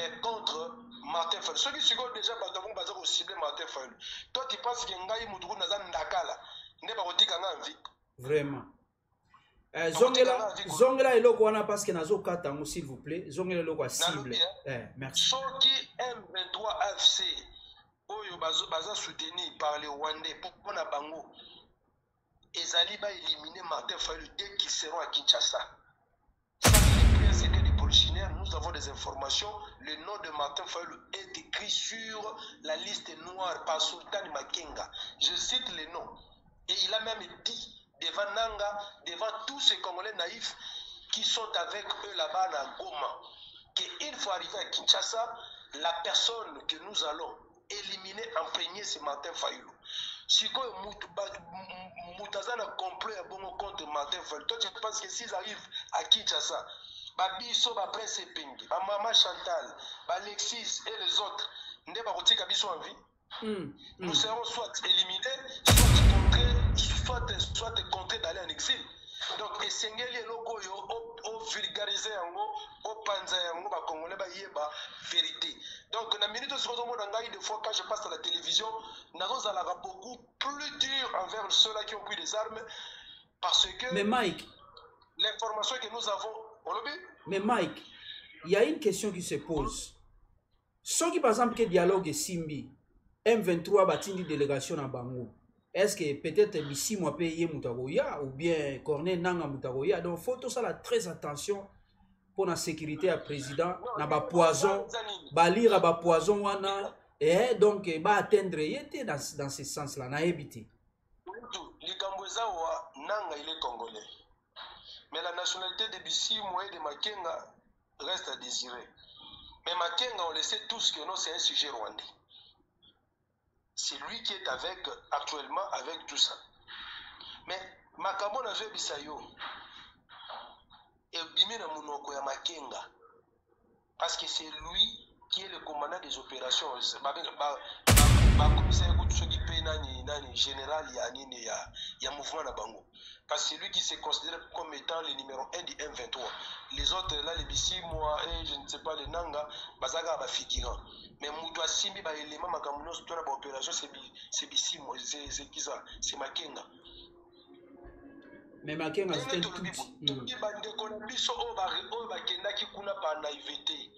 mais contre Martin Fayulu. Ceux qui sont déjà au ciblé Martin Fayulu. Toi, tu penses que Ngaï Moudou Nazan Ndakala n'est pas dit qu'en envie. Vraiment. Zongela et Lokwana parce que Nazo Katango, s'il vous plaît. Zongela Lokwa cible. Merci. Ceux qui M23 FC, Oyo Baza soutenu par les Rwandais pour la Bango, et Zali va éliminer Martin Fayulu dès qu'ils seront à Kinshasa. C'était des polichinelles, nous avons des informations. Le nom de Martin Fayulu est écrit sur la liste noire par Sultan Makenga. Je cite les noms. Et il a même dit devant Nanga, devant tous ces Congolais naïfs qui sont avec eux là-bas à Goma, qu'une fois arrivé à Kinshasa, la personne que nous allons éliminer en premier, c'est Martin Fayulu. Si Moutazana complot contre Martin Fayulu, toi tu penses que s'ils arrivent à Kinshasa, Babiso, Prince Pengi, Maman Chantal, Alexis et les autres, nous serons soit éliminés, soit contraints d'aller en exil. Donc, Essengeli logo au vulgariser au panza ba congolais ba yeba vérité. Donc, na minute de fois quand je passe à la télévision, nous allons beaucoup plus dur envers ceux-là qui ont pris des armes parce que mais Mike, l'information que nous avons. Mais Mike, il y a une question qui se pose. Ceux qui par exemple que dialogue est Simbi, M23 bâtit une délégation à Bango. Est-ce que peut-être Bissi moi payé Moutagoya ou bien Corneille Nanga Moutagoya? Donc, il faut tout ça là, très attention pour la sécurité à président. Na ba poison, ba lire ba poison wana et donc ba atteindre était dans ce sens-là, na éviter. Likambozawa Nanga il est congolais. Mais la nationalité de Bissi moi et de Makenga reste à désirer. Mais Makenga on le sait tous que non c'est un sujet rwandais. C'est lui qui est actuellement avec tout ça. Mais Makambo na fait bisayo. Et bimina munoko ya Makenga. Parce que c'est lui qui est le commandant des opérations. Commissaire général il y a mouvement na Bango. Parce que c'est lui qui se considère comme étant le numéro 1 du M23. Les autres là, les Bissi, moi et je ne sais pas les Nanga, bazaga ba figurant. Mais Moudou Simbi ba élément makamuno sur la opération c'est Bissi, moi c'est qui ça? C'est Makenga. Mais Makenga c'est tout. Bande Kolombiso o ba kenda ki kuna pa naïveté.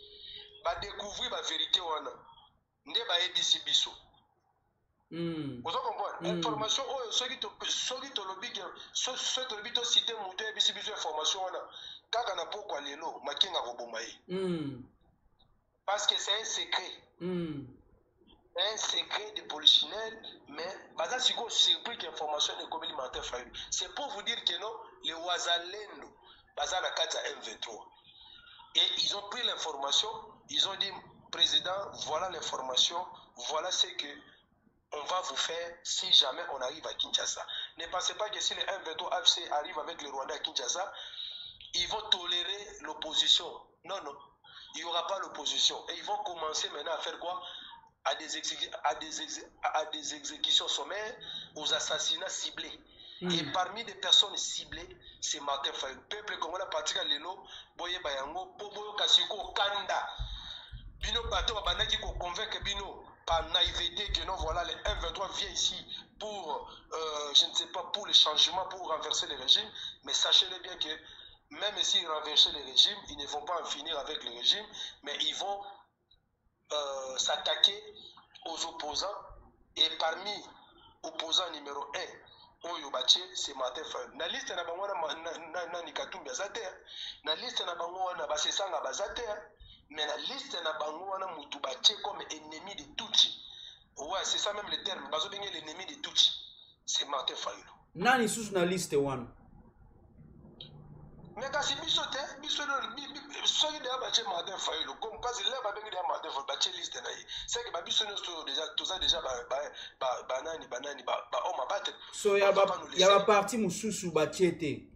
Ba découvrir la vérité wana. Nde ba ebisi biso. Vous comprenez? Information, ceux qui te lobby, te cité Mouté, et puis information, quand on a pourquoi les lots, Makinga Robomaï. Parce que c'est un secret. Un secret de polichinelle, mais Baza Siko surpris qu'information est comme Martin Fayulu. C'est pour vous dire que non, les Ouazalendo, Baza la 4 à M23. Et ils ont pris l'information, ils ont dit, président, voilà l'information, voilà ce que on va vous faire si jamais on arrive à Kinshasa. Ne pensez pas que si les M23 AFC arrivent avec les Rwandais à Kinshasa, ils vont tolérer l'opposition. Non, non. Il n'y aura pas l'opposition. Et ils vont commencer maintenant à faire quoi? À des exécutions sommaires, aux assassinats ciblés. Et parmi les personnes ciblées, c'est Martin Fayulu. Peuple congolais parti à l'élo, Boye Bayango, Bobo Kasiko, Kanda. Bino Bato Banaki ko convainc Bino par naïveté que non, voilà, les M23 viennent ici pour, je ne sais pas, pour le changement, pour renverser le régime. Mais sachez-le bien que même s'ils renversent le régime, ils ne vont pas en finir avec le régime, mais ils vont s'attaquer aux opposants. Et parmi opposants numéro 1, Oyobache, c'est Martin Fayulu. Na liste na bango na Nikatumbi azate, na liste na bango na Basesanga bazate, mais la liste na bango wana Mutubache comme ennemi de Tutsi. Ouais, c'est ça même le terme. Bazo benye l'ennemi de Tutsi. C'est Martin Fayulu. Nani sous na liste wana? Mais quand c'est bisote, soki de Bache Martin Fayulu, comme parce que là ba bengi de Martin Fayulu Bache liste na yi. C'est que ba bisono déjà tout ça déjà banani on m'a battu. So ya ba parti mususu Bachete.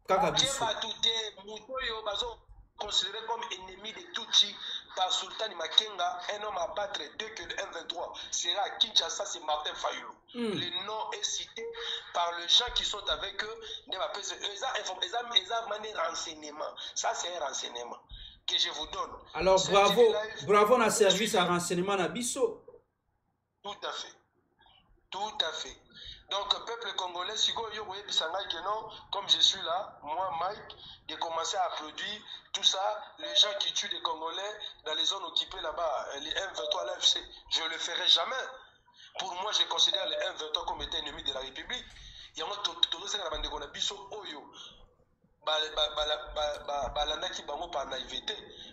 Kaka biso. Ba touté mutoyo bazo considéré comme ennemi de Tutsi par Sultan Makenga, un homme à battre dès que le M23 sera à Kinshasa, c'est Martin Fayulu. Le nom est cité par les gens qui sont avec eux. Ils ont un renseignement. Ça, c'est un renseignement. que je vous donne. Alors, bravo na service à renseignement na biso. Tout à fait. Tout à fait. Donc, peuple congolais, si vous voyez que non, comme je suis là, moi, Mike, de commencer à applaudir tout ça, les gens qui tuent des Congolais dans les zones occupées là-bas, les M23 à l'AFC, je ne le ferai jamais. Pour moi, je considère les M23 comme étant ennemis de la République. Il y a un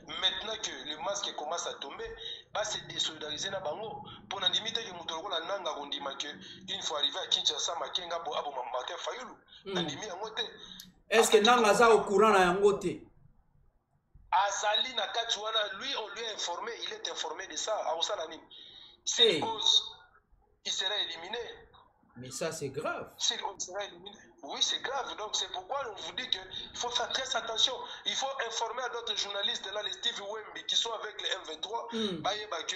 maintenant que le masque commence à tomber, va se désolidariser na bango pour na limite que mutolo la nanga rondima que une fois arrivé à Kinshasa makenga bo abo Martin Fayulu na ndimi yango te. Est-ce que nanga za au courant na yango te? Azali na kati wana, lui on lui a informé, il est informé de ça à Osalanime. C'est cause il sera éliminé. Mais ça c'est grave. S'il sera éliminé. Oui, c'est grave. Donc c'est pourquoi on vous dit qu'il faut faire très attention. Il faut informer à d'autres journalistes, là, les Steve Wemby, qui sont avec les M23, que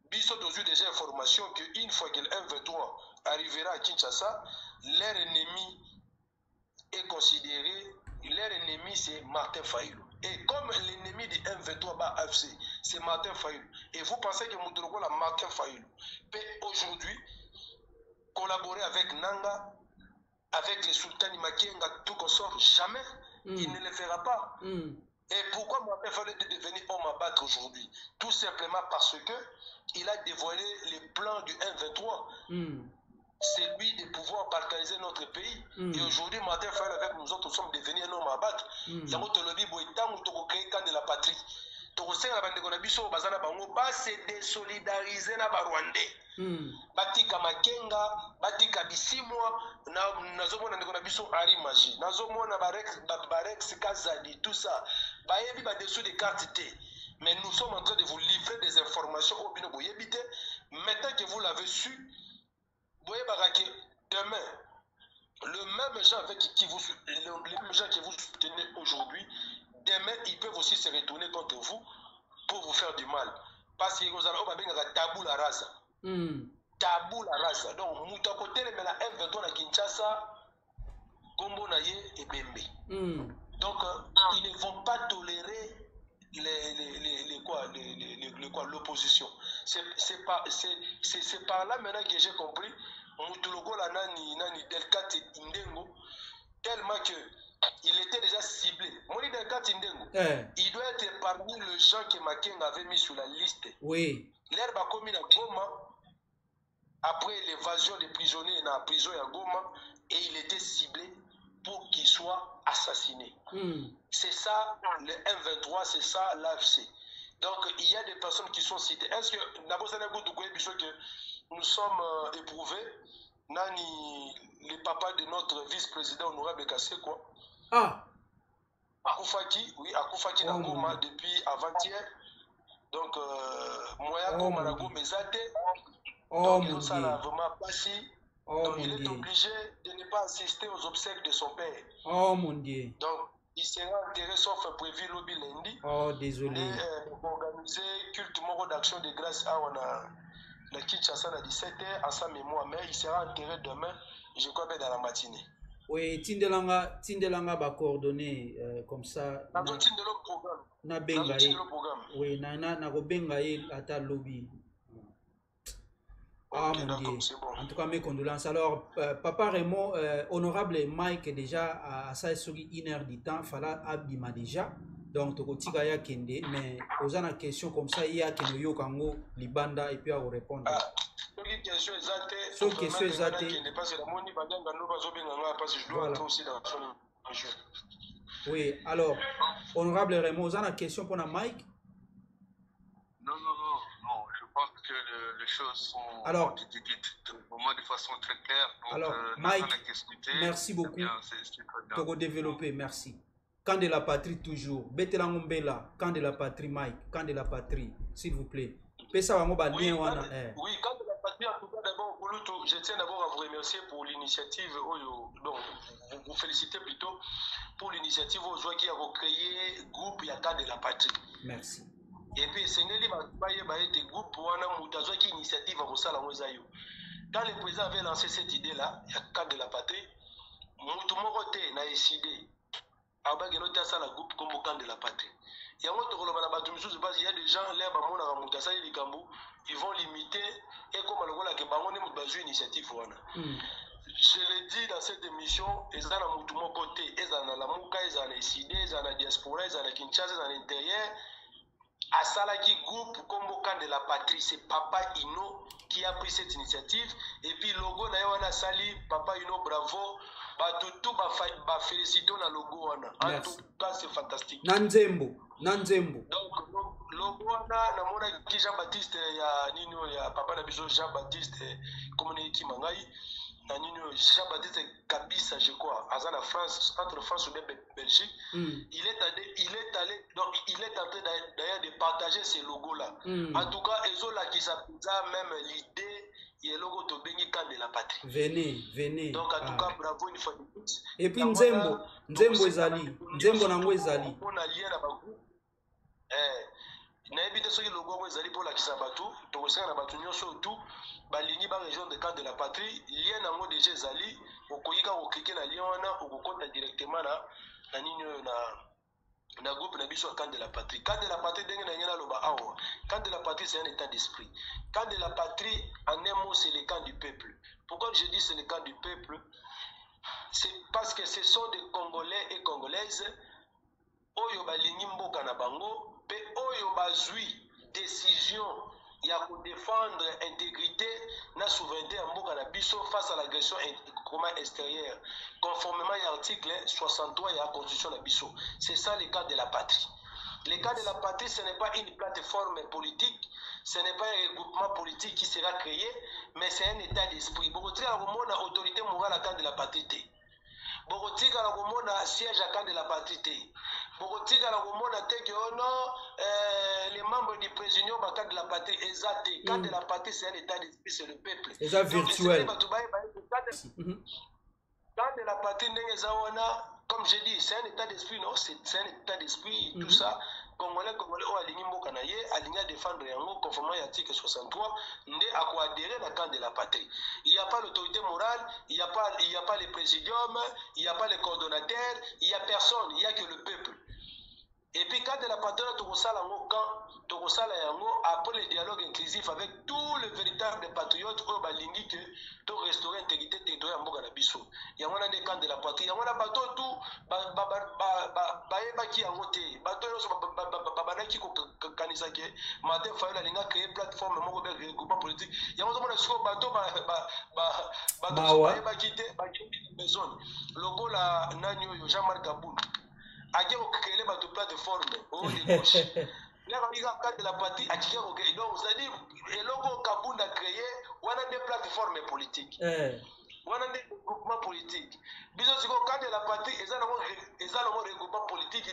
Bissot a eu déjà information qu'une fois que le M23 arrivera à Kinshasa, leur ennemi est considéré, leur ennemi c'est Martin Fayulu. Et comme l'ennemi du M23 bas AFC, c'est Martin Fayulu. Et vous pensez que Moudrogo la Martin Fayulu peut aujourd'hui collaborer avec Nanga, avec les sultans Makenga, tout consort, jamais. Il ne le fera pas. Et pourquoi Martin Fayulu est devenu homme à battre aujourd'hui? Tout simplement parce que il a dévoilé les plans du M23. C'est lui de pouvoir balkaniser notre pays. Et aujourd'hui, Martin Fayulu avec nous autres, nous sommes devenus un homme à battre. Il y a un lobby, il y a un camp de la patrie. Se désolidariser na Rwandais. Batika Makenga, Batika Bisimwa, nazomona ndeko na biso Ari Magie, nazomona Barex Kazadi, tout ça. Bayebi ba dessous des cartes T. Mais nous sommes en train de vous livrer des informations au bino boyebite. Maintenant que vous l'avez su, demain, le même gens avec qui vous, les mêmes gens qui vous soutenez aujourd'hui, demain, ils peuvent aussi se retourner contre vous pour vous faire du mal. Parce que vous avez un tabou la race. Tabou la race. Donc, nous avons côté mais la M23 à Kinshasa, Gombo Naye et Bembe. Donc, ils ne vont pas tolérer l'opposition. C'est par là maintenant que j'ai compris. Moutulogo la nani Delcat Indengo, tellement que il était déjà ciblé. Moni Delcat Indengo, il doit être parmi les gens que Makenga avait mis sur la liste. Oui. L'herbe a commis à Goma après l'évasion des prisonniers dans la prison à Goma et il était ciblé pour qu'il soit assassiné. C'est ça le M23, c'est ça l'AFC. Donc il y a des personnes qui sont citées. Est-ce que d'abord c'est un goût de que nous sommes éprouvés? Nani, le papa de notre vice-président honorable Kassé, quoi. Akoufaki, oui, Akoufaki dans Goma depuis avant-hier. Donc, Moya Goma na Goma Zate. Donc, ça n'a vraiment pas si. Donc, il est obligé de ne pas assister aux obsèques de son père. Oh mon Dieu. Donc, il sera enterré sauf prévu lobby lundi. Oh, désolé. Pour organiser culte moro d'action de grâce à la Kinshasa à 17h à sa mémoire, mais il sera enterré demain, je crois, dans la matinée. Oui, Tindelanga va coordonner comme ça. Na benga oui, na ko benga ata lobby. Ah mon Dieu. Bon. En tout cas, mes condoléances. Alors, Papa Raymond, honorable Mike, déjà, à ça, c'est 1 heure du temps, Fala Abima déjà. Donc, tu as kende, mais posant la question comme ça, il y a que yo kango libanda et puis à vous répondre. Question exacte. Oui, alors, honorable Raymond, vous avez une question pour Mike? Non, je pense que les choses sont dites vraiment de façon très claire. Donc, alors, Mike, merci beaucoup. Togo développé, merci. Quand de la patrie toujours. Betelangombela, quand de la patrie Mike, quand de la patrie, s'il vous plaît. Oui, quand de la patrie, en tout cas, d'abord, je tiens d'abord à vous remercier pour l'initiative, donc vous féliciter plutôt pour l'initiative qui a recréé le groupe Yaka de la patrie. Merci. Et puis, c'est un groupe pour une initiative à Rossala Mozayo. Quand le président avait lancé cette idée-là, Yaka de la patrie, tout le monde a décidé. Le groupe comme camp de la patrie. Il y a des gens, ils vont limiter et comme le initiative. Je l'ai dit dans cette émission, ils ont un côté, ils ont la Mouka, ils ont les Sidé, ils ont la diaspora, ils ont la Kinshasa, ils ont l'intérieur. À Salaki Group, comme au camp de la patrie, c'est Papa Ino qui a pris cette initiative. Et puis, logo, na Sali, Papa Ino, bravo. Tout va féliciter le logo. En tout cas, c'est fantastique. Nanzembo. Donc, logo, na Jean-Baptiste, il y a Papa Nabiso Jean-Baptiste, comme on dit, Mangaï. Jean-Baptiste Kabissa, je crois, à la France, entre France et Belgique, il est en train d'ailleurs de partager ces logos-là. En tout cas, ils ont là qui s'appelle même l'idée, il y a le logo de Bengi Camp de la patrie. Venez. Donc, en tout cas, bravo une fois de plus. Et puis, Nzembo Ezali. Nzembo Nango Ezali. On a lié là-bas. Naibite soki logo ngo ezali pour la kisabatu to kosenga na batu nyonso tout balingi ba région de camp de la patrie lien nango déjà ezali okoyika ko cliquer na lien wana okokota directement na nini na groupe na biso camp de la patrie. Camp de la patrie dengue na ngena loba awa. Camp de la patrie c'est un état d'esprit. Camp de la patrie en un mot c'est le camp du peuple. Pourquoi je dis c'est le camp du peuple? C'est parce que ce sont des Congolais et Congolaises oyo balingi mboka na bango pe oyo bazui décision ya ko défendre intégrité na souveraineté ya mboka na biso face à l'agression extérieure conformément à l'article 63 de la constitution na biso. C'est ça le cas de la patrie. Le cas de la patrie, ce n'est pas une plateforme politique, ce n'est pas un regroupement politique qui sera créé, mais c'est un état d'esprit. Bokotika na komona autorité morale à camp de la patrie. Bokotika na komona siège à camp de la patrie. Bokotika na komona te que les membres du président au camp de la patrie exact. Camp de la patrie c'est un état d'esprit, c'est le peuple. C'est ça virtuel. Camp de la patrie comme je dis, c'est un état d'esprit, non? C'est un état d'esprit, tout ça. Congolais, aligné Mokanaye, aligné à défendre Yango, conformément à l'article 63, ndé à quoi adhérer dans le camp de la patrie. Il n'y a pas l'autorité morale, il n'y a pas les présidiums, il n'y a pas les coordonnateurs, il n'y a personne, il n'y a que le peuple. Et puis, quand de la patrie, après le dialogue inclusif avec tous les véritables patriotes, qui ont restauré l'intégrité territoriale en Boganabiso. Il y a un camp de la patrie. Il y a un bateau tout, qui a voté. Bateau, qui matin, il a créé une plateforme de regroupement politique. Il y a un bateau, maison. Le go la Nanyo, Jean-Marc Kaboul. Il y a une plateforme de gauche. Là, on a de la partie à Kika. Donc, c'est-à-dire, le logo Kaboul a créé, on a des plateformes politiques. On a des groupements politiques. Bisous, si on a de la partie, ils ont un regroupement politique.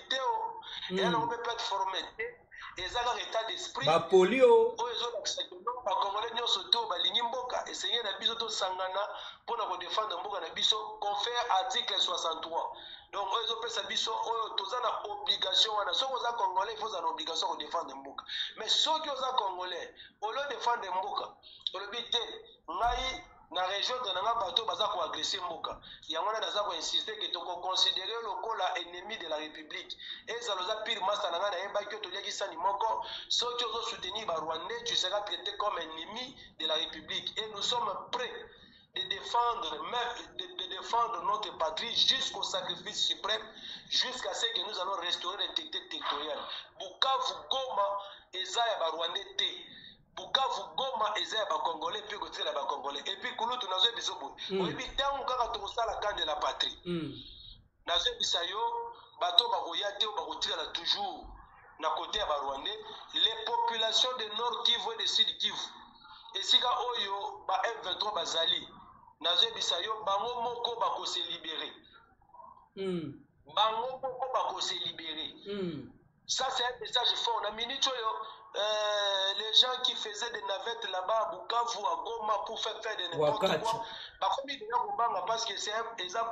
Ils ont une plateforme. Ils ont un état d'esprit. Polio. Ils ont un Congolais, ils ont un Mboka. Essayez de biso sangana pour nous défendre Mboka na biso. Confère article 63. Donc, ils ont pris sa biso. Ils ont une obligation. Si vous êtes Congolais, il faut une obligation de défendre Mboka. Mais ceux qui sont Congolais, au lieu de défendre Mboka, le but est na région de nanga bateau baza ko agresser mboka yango na daza ko insister que to considérer le col ennemi de la République et ça nous a pire master nanga na yeba que to yaki sani moko ceux qui ont soutenu ba Rwandais tu seras traité comme ennemi de la République et nous sommes prêts de défendre même de défendre notre patrie jusqu'au sacrifice suprême jusqu'à ce que nous allons restaurer l'intégrité territoriale. Bukavu Goma ezaya ba Rwandais te Bukavu Goma ezaya ba Congolais puis côté la ba Congolais et puis kulutu nazo bisobo et puis tangu kaka to sala camp de la patrie nazo bisayo bato ba koyate ba kotira toujours na côté ya ba Rwandais les populations de Nord Kivu et de Sud Kivu et sika oyo ba M23 bazali nazo bisayo bango moko ba ko se libérer bango moko ba ko se libérer ça c'est un message fort na minute oyo les gens qui faisaient des navettes là-bas à Bukavu, à Goma pour faire de n'importe quoi, parce que c'est un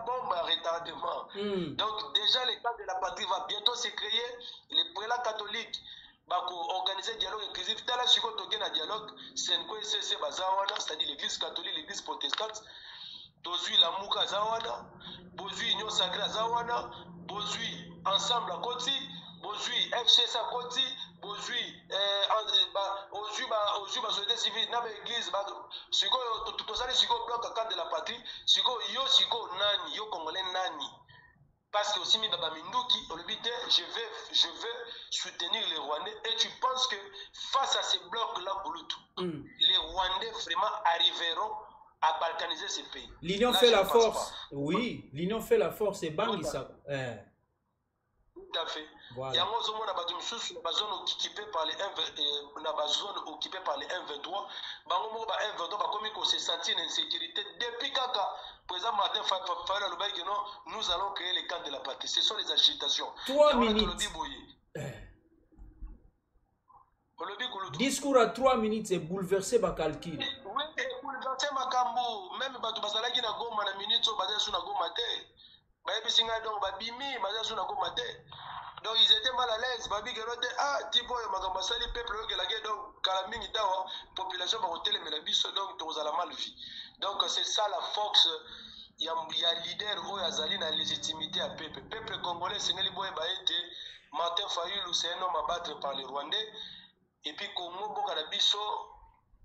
bombe à retardement. Donc déjà le camp de la patrie va bientôt se créer, les prélats catholiques vont organiser un dialogue inclusif. T'as là si on tourne un dialogue, c'est c'est-à-dire l'église catholique, l'église protestante, Bozui la Mouka Zawana, Bozui Union Sacrée Zawana, Bozui Ensemble à Koti, bozui FC Sakoti bozui ozui société civile na église siko tozali siko bloc camp de la patrie siko yo siko nani yo congolais nani parce que aussi mi baba minduki je veux soutenir les Rwandais et tu penses que face à ces blocs là les Rwandais vraiment arriveront à balkaniser ces pays. L'union fait la force. Oui, l'union fait la force et Bangi ça. Tout à fait. Il y a un zone occupée par les 1-23. Se sentir en insécurité depuis Kaka. Président Martin Fayulu, nous allons créer les camps de la patrie. Ce sont les agitations. 3 minutes. Discours à 3 minutes, c'est bouleversé par calcul. Oui, bouleversé Makambo. Même si Basalaki na goma na minute, basé sur na goma te. Bayebisinga donc babimi, basé sur na goma te. Donc ils étaient mal à l'aise. Babi Gerote, tipo Makambo sali peuple que la guerre donc Kalamingi tawa population va hôtel mais la biso donc tous à la mal vie. Donc c'est ça la force. Il y a leader où Azali na légitimité à peuple. Peuple congolais, c'est Nelly Boye Baete, Martin Fayulu, c'est un homme à battre par les Rwandais. Et puis, Congo, Bokarabiso,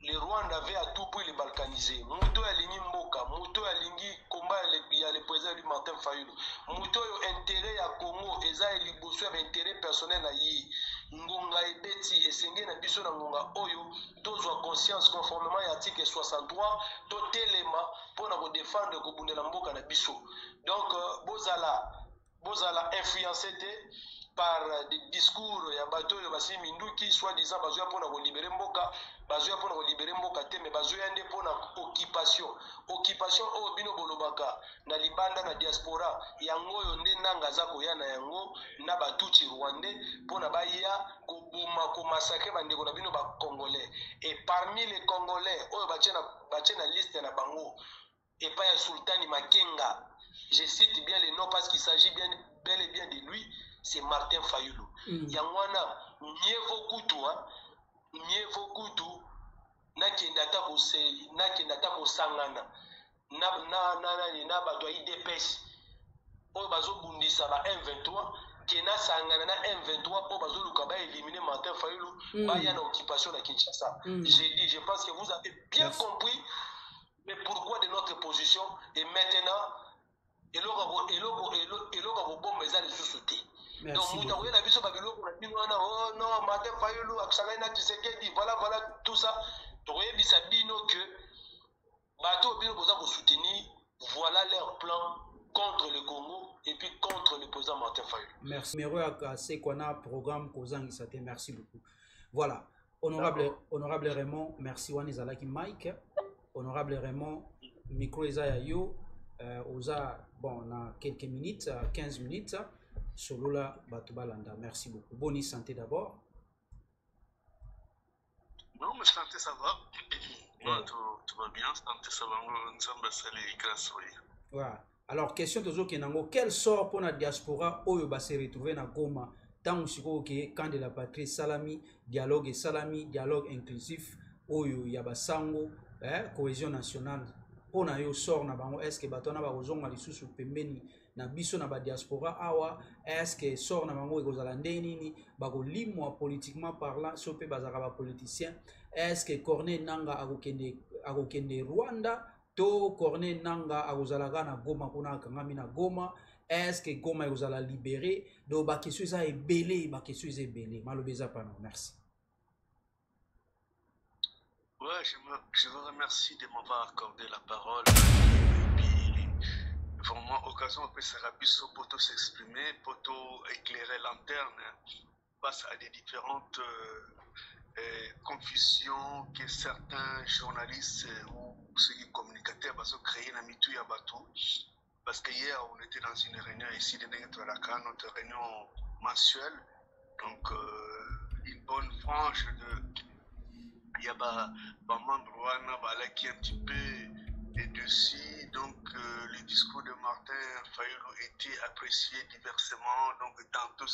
les Rwandais avaient à tout prix les balkaniser. Mouto a lingi Mboka, Mouto a lingi combat, il y a le président du Martin Fayulu. Mouto a intérêt à Congo, Eza et Liboso avait intérêt personnel à Yi. Ngonga et Beti, et Sengue na biso na Ngonga Oyo, tous ont conscience conformément à l'article 63, tout élément pour nous défendre Kobundela Mboka na biso. Donc, Bozala influencé par des discours ya bato ya basi minduki soi-disant bazoya pona ko libérer mboka te mais bazoya nde pona occupation o bino bolobaka na libanda na diaspora yango yo nde nanga za koya na yango na batuchi rwandais pona baya ko buma ko massacrer bandeko na bino ba congolais et parmi les congolais oyo batie na liste na bango et pas un Sultani Makenga, je cite bien les noms parce qu'il s'agit bel et bien de lui, c'est Martin Fayulu. Yangwana, Nievo Kutu, Nakendata ko sangana, na bato IDPS, o bazo bundisa ba M23, Kena sangana na M23, o bazo lukaba éliminer Martin Fayulu, ba yana occupation na Kinshasa. Je pense que vous avez bien compris. Mais pourquoi de notre position et maintenant et l'autre bon mais les sous-sauter. Donc nous avons la vision Babylone oh non Martin Fayulu Aksangana Tshisekedi voilà tout ça. Donc il bisabino que bateau bien besoin de soutenir voilà leur plan contre le Congo et puis contre le président Martin Fayulu. Merci. Numéro à c'est qu'on a programme Kozangi Sate merci beaucoup. Voilà honorable Raymond merci Wanizalaki Mike. Honorable Raymond, micro Isaiah yo, oza bon on a quelques minutes, 15 minutes, solo la Batubalanda. Merci beaucoup. Bonne santé d'abord. Non, mais santé ça va. Tout va bien, santé ça va. Nous sommes grâce oui. Voilà. Alors question de Zo Kenango, quel sort pour la diaspora oyo ba se retrouver na Goma tant siko ke camp de la patrie salami dialogue inclusif oyo ya basango cohésion nationale pour na yo sort na bango est-ce que batona ba kozonga lisusu pembeni na biso na ba diaspora awa est-ce que sort na bango ekozala ndenini ba kolimwa politiquement parlant so pe bazaka ba politicien est-ce que Corneille Nanga akokende Rwanda to Corneille Nanga akozalaka na Goma kuna kangami na Goma est-ce que Goma ekozala libéré do ba question ça ebele malobeza pana merci. Ouais, je vous remercie de m'avoir accordé la parole. Et puis, vraiment, occasion que Sarabiso Poto s'exprimer, Poto éclairer lanterne face à des différentes confusions que certains journalistes ou ceux qui communicateurs ont créé dans Mitu Yabatou. Parce qu'hier, on était dans une réunion ici de Nengetralaka, notre réunion mensuelle. Donc, une bonne frange de. Il y a des membres qui un petit peu dessus. Donc, le discours de Martin Fayulu était apprécié diversement. Donc, tantôt